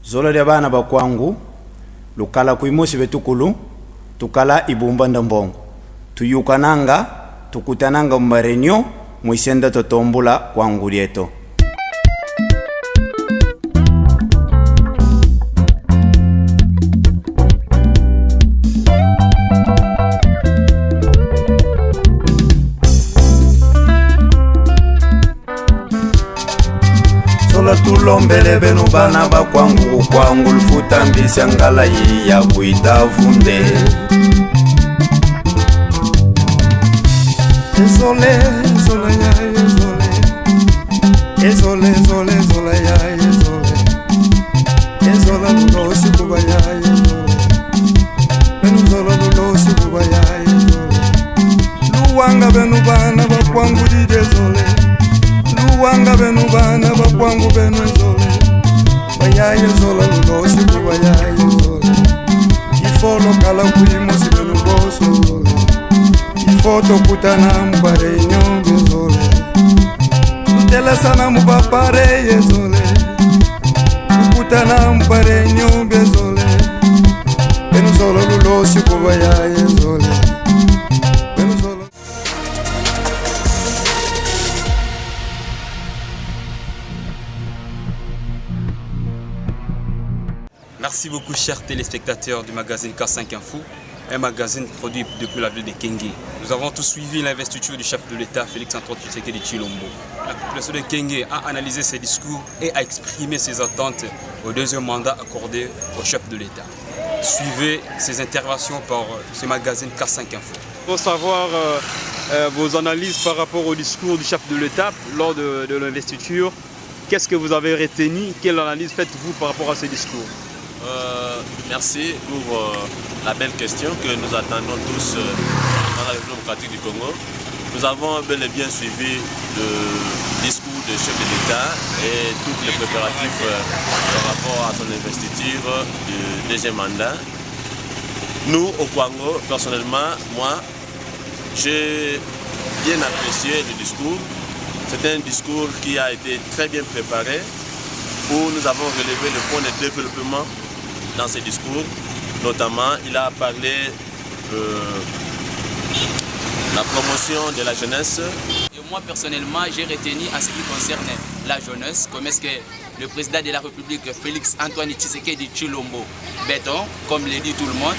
Zolo de bana bakwangu, lukala kuimosi betukulu, tukala ibumba ndambongo. Tuyukananga, tukutananga mbarenyo, mwisenda totombula kwangu lieto. Tulombele benu bana ba kwangu lufuta mbisi angala yi ya buita vunde. Ezole ya ezole, ezole ya ezole, ezola lulo sikuba ya ezole, benu zola lulo sikuba ya ezole. Luwanga benu bana ba kwangu di ezole. Luwanga benu bana bakwangu benu ezole. Bayaye zola lulosi kubayaye zole. Ifolo kala kuimosi benu boso zole. Ifoto kutana mbare nyombe zole. Utela sana mbapare ye zole. Kutana mbare nyombe zole. Benu zola lulosi kubayaye zole. Merci beaucoup chers téléspectateurs du magazine K5 Info, un magazine produit depuis la ville de Kenge. Nous avons tous suivi l'investiture du chef de l'État, Félix-Antoine Tshisekedi Tshilombo. La population de Kenge a analysé ses discours et a exprimé ses attentes au deuxième mandat accordé au chef de l'État. Suivez ces interventions par ce magazine K5 Info. Pour savoir vos analyses par rapport au discours du chef de l'État lors de l'investiture, qu'est-ce que vous avez retenu? Quelle analyse faites-vous par rapport à ce discours? Merci pour la belle question que nous attendons tous dans la République démocratique du Congo. Nous avons bel et bien suivi le discours du chef de l'État et tous les préparatifs par rapport à son investiture du deuxième mandat. Nous, au Congo, personnellement, moi, j'ai bien apprécié le discours. C'est un discours qui a été très bien préparé, où nous avons relevé le point de développement dans ses discours. Notamment, il a parlé de la promotion de la jeunesse. Et moi, personnellement, j'ai retenu en ce qui concerne la jeunesse, comme est-ce que le président de la République, Félix-Antoine Tshisekedi Tshilombo, béton, comme le dit tout le monde,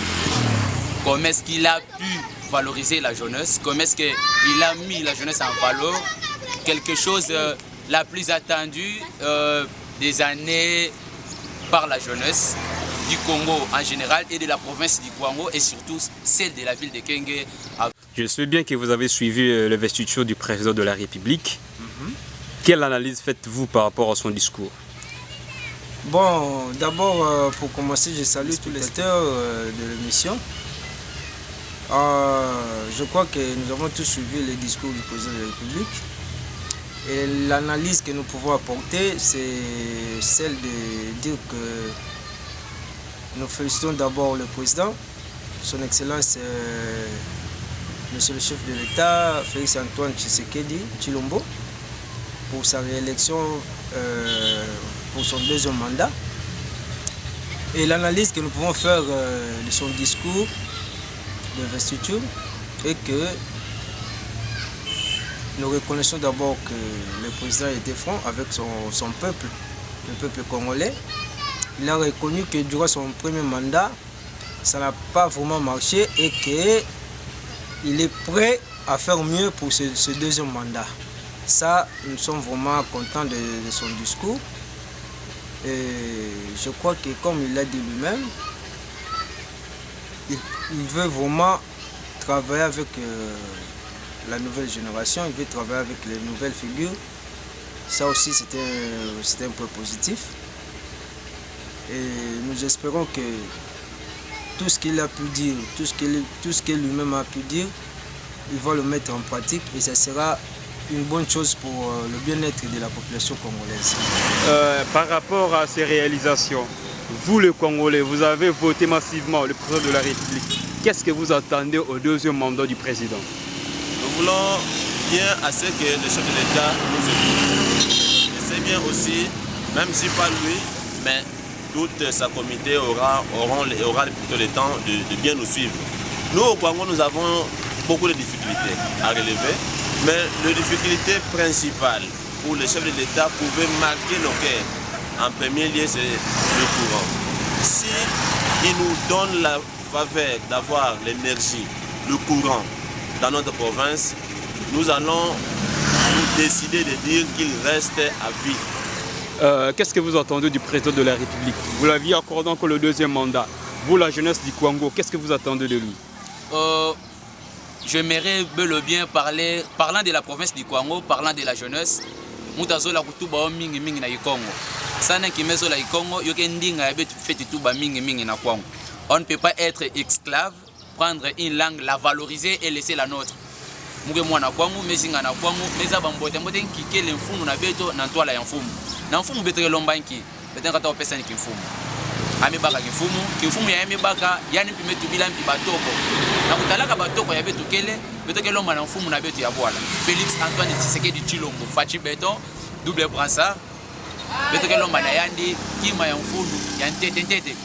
comment est-ce qu'il a pu valoriser la jeunesse, comment est-ce qu'il a mis la jeunesse en valeur, quelque chose la plus attendue des années par la jeunesse du Congo en général et de la province du Congo et surtout celle de la ville de Kenge. Je sais bien que vous avez suivi l'investiture du président de la République. Quelle analyse faites-vous par rapport à son discours? Bon, d'abord, pour commencer, je salue tous les lecteurs de l'émission. Je crois que nous avons tous suivi le discours du président de la République. Et l'analyse que nous pouvons apporter, c'est celle de dire que nous félicitons d'abord le président, son Excellence, Monsieur le chef de l'État, Félix-Antoine Tshisekedi Tshilombo, pour sa réélection pour son deuxième mandat. Et l'analyse que nous pouvons faire de son discours d'investiture est que nous reconnaissons d'abord que le président était franc avec son peuple, le peuple congolais. Il a reconnu que durant son premier mandat, ça n'a pas vraiment marché et qu'il est prêt à faire mieux pour ce deuxième mandat. Ça, nous sommes vraiment contents de son discours. Et je crois que, comme il l'a dit lui-même, il veut vraiment travailler avec la nouvelle génération, il veut travailler avec les nouvelles figures. Ça aussi, c'est un point positif. Et nous espérons que tout ce qu'il a pu dire, tout ce qu'il lui-même a pu dire, il va le mettre en pratique et ça sera une bonne chose pour le bien-être de la population congolaise. Par rapport à ces réalisations, vous les Congolais, vous avez voté massivement le président de la République. Qu'est-ce que vous attendez au deuxième mandat du président? Nous voulons bien à ce que le chef de l'État nous écoute. Et c'est bien aussi, même si pas lui, mais toute sa communauté aura plutôt le temps de bien nous suivre. Nous, au Congo, nous avons beaucoup de difficultés à relever, mais la difficulté principale où le chef de l'État pouvait marquer nos cœurs, en premier lieu, c'est le courant. Si il nous donne la faveur d'avoir l'énergie, le courant dans notre province, nous allons décider de dire qu'il reste à vie. Qu'est-ce que vous attendez du président de la République? Vous l'aviez accordé encore le deuxième mandat. Vous, la jeunesse du Congo, qu'est-ce que vous attendez de lui? J'aimerais bel et bien parlant de la province du Congo, parlant de la jeunesse. Mutazola kutuba mingi mingi na Congo. Sana kimezo la Congo, yoke ndinga yabe feti tuba mingi mingi na Congo. On ne peut pas être esclave, prendre une langue, la valoriser et laisser la nôtre. Muge mwana kwangu mezinga na kwangu meza bambote mbote nkikele mfumu na beto na ntwala ya mfumu. Na mfumu betre lombanki, betre kata opesa ni kimfumu. Amebaka kimfumu ya amebaka yani pimetu bila mpi batoko. Na kutalaka batoko ya betu kele, beto kele lomba na mfumu na betu ya bwala. Félix Antoine Tshisekedi Tshilombo, Fachi Beton, double brassard. Beto kele lomba na yandi kima ya mfunu ya ntete.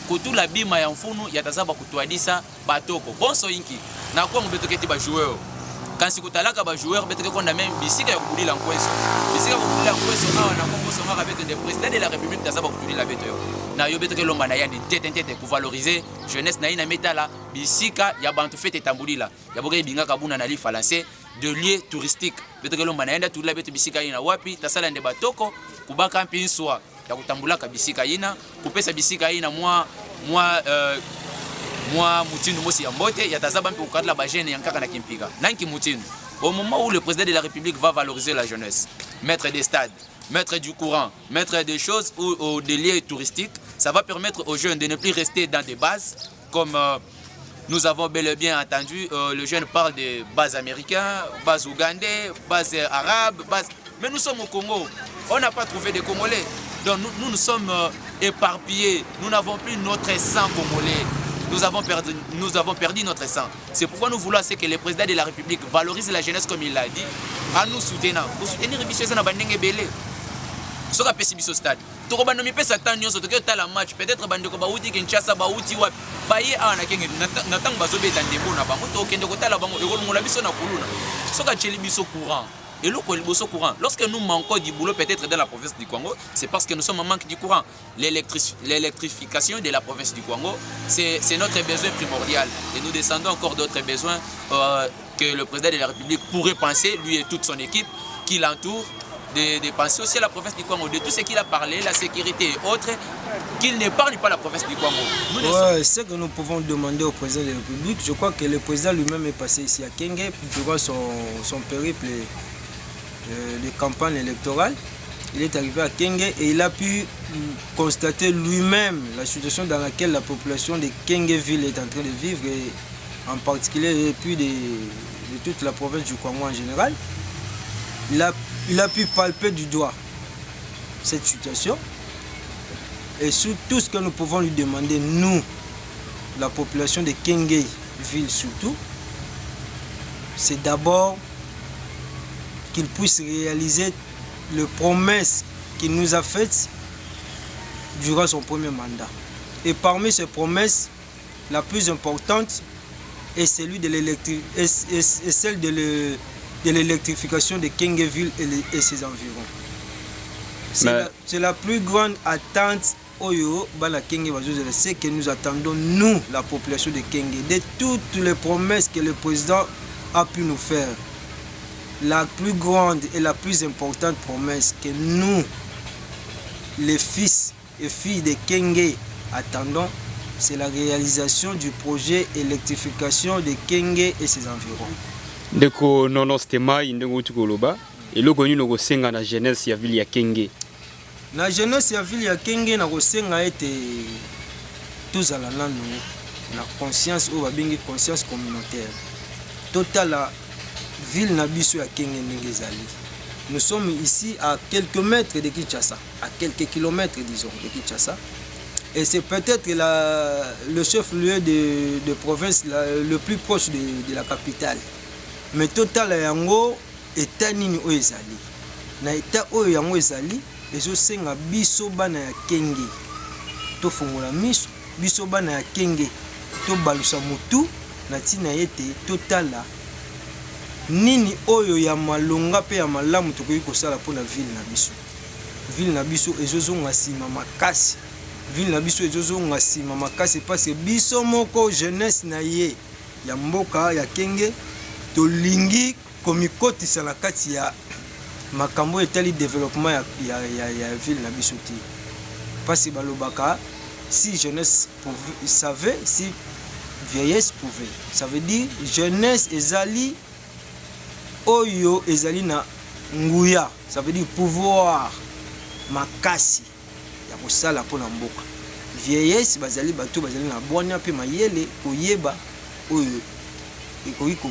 Kutula bima ya mfunu yatazaba kutuadisa batoko. Bonso inki. Na kwa beto keti ba joueur. Quand si kutalaka ba joueur beto konda même bisika ya kubulila nkweso. Bisika ya kubulila nkweso awa na Congo songa ka beto de président de la République tazaba kubulila beto yo. Na yo beto ke lomba na yandi tete ku valoriser jeunesse na ina metala bisika ya bantu fete tambulila. Ya boke binga kabuna na li falancer de lieux touristiques. Beto ke lomba na yanda tulila beto bisika ina wapi tasala nde batoko kubaka mpinswa ya kutambulaka bisika ina kupesa bisika ina moi Moutine Mosi Yambote, Yatazaba pour la Bagène et Yankaka Nakimpiga. Nanki Moutine. Au moment où le président de la République va valoriser la jeunesse, mettre des stades, mettre du courant, mettre des choses ou des lieux touristiques, ça va permettre aux jeunes de ne plus rester dans des bases comme nous avons bel et bien entendu. Le jeune parle de bases américaines, bases ougandais, bases arabes, bases... Mais nous sommes au Congo. On n'a pas trouvé de Congolais. Donc nous sommes éparpillés. Nous n'avons plus notre sang congolais. Nous avons perdu notre sang. C'est pourquoi nous voulons que le président de la République valorise la jeunesse comme il l'a dit, en nous soutenant. Pour soutenir les bisous, belé. Ce qu'on appelle ce stade. Tu vas nous faire Satan, tu as la match. Peut-être que tu vas outi Kinshasa, outi wa. Baye a na kengi natang bazobe dans des bons na bango. Tu okende kota la bango. Ego mula biso na kuluna. Ce qu'on appelle biso courant. Et le courant, lorsque nous manquons du boulot peut-être dans la province du Congo, c'est parce que nous sommes en manque du courant. L'électrification de la province du Congo, c'est notre besoin primordial. Et nous descendons encore d'autres besoins que le président de la République pourrait penser, lui et toute son équipe, qui l'entoure, de penser aussi à la province du Congo, de tout ce qu'il a parlé, la sécurité et autres, qu'il n'épargne pas la province du Congo. Ce que nous pouvons demander au président de la République, je crois que le président lui-même est passé ici à Kenge durant son périple de campagne électorale. Il est arrivé à Kenge et il a pu constater lui-même la situation dans laquelle la population de Kengeville est en train de vivre, et en particulier et puis de toute la province du Congo en général. Il a pu palper du doigt cette situation, et sur tout ce que nous pouvons lui demander, nous, la population de Kengeville surtout, c'est d'abord qu'il puisse réaliser les promesses qu'il nous a faites durant son premier mandat. Et parmi ces promesses, la plus importante est celle de l'électrification de Kengeville et ses environs. C'est la plus grande attente c'est que nous attendons, nous, la population de Kenge, de toutes les promesses que le président a pu nous faire. La plus grande et la plus importante promesse que nous, les fils et filles de Kenge, attendons, c'est la réalisation du projet électrification de Kenge et ses environs. Ndeko nono stema indongo tukoloba eloko nini kosenga na jeunesse ya ville ya Kenge. Na jeunesse ya ville ya Kenge na kosenga ete tozala nanu na conscience ou babengi conscience communautaire. Total la ville na biso ya Kenge ndengezali. Nous sommes ici à quelques mètres de Kinshasa, à quelques kilomètres disons de Kinshasa. Et c'est peut-être le chef-lieu de province le plus proche de la capitale. Mais total yango état nini oyo ezali. Na état oyo yango ezali, ezosenga biso bana ya Kenge tofongola miso biso bana ya kenge tobalusa mutu na ntina ete totala nini oyo ya malonga pe ya malamu tokoki kosala mpona ville na biso ezozonga nsima makasi ville na biso ezozonga nsima makasi parce que biso moko jeunesse na ye ya mboka ya kenge tolingi komikotisa na kati ya makambo etali développement ya ville na biso te parce que balobaka si jeunesse savait, si vieillesse pouvait, ça veut dire jeunesse ezali oyo ezali na nguya, ça veut dire pouvoir makasi ya kosala mpona mboka. Vieillesse bazali bato bazali na bwania pe mayele koyeba oyo ekoki ko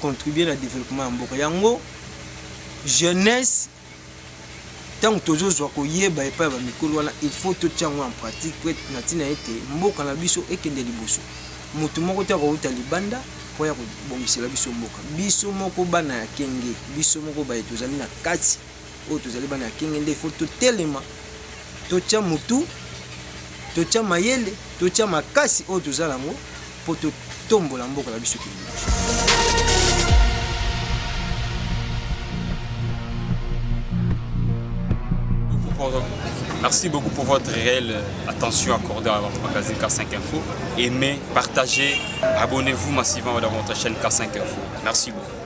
contribuer na développement ya mboka. Yango jeunesse tant tozozwa koyeba epai ba mikolo wana il faut totiango en pratique pour na tina ete mboka na biso ekende liboso. Mutu moko ta ko uta libanda po ya kobongisela biso mboka. Biso moko bana ya kenge, biso moko ba tozali na kati o tozali bana ya kenge nde il faut totelema totia mutu totia mayele totia makasi o tozala ngo po totombola mboka na biso kende. Merci beaucoup pour votre réelle attention accordée à votre magazine K5 Info. Aimez, partagez, abonnez-vous massivement à votre chaîne K5 Info. Merci beaucoup.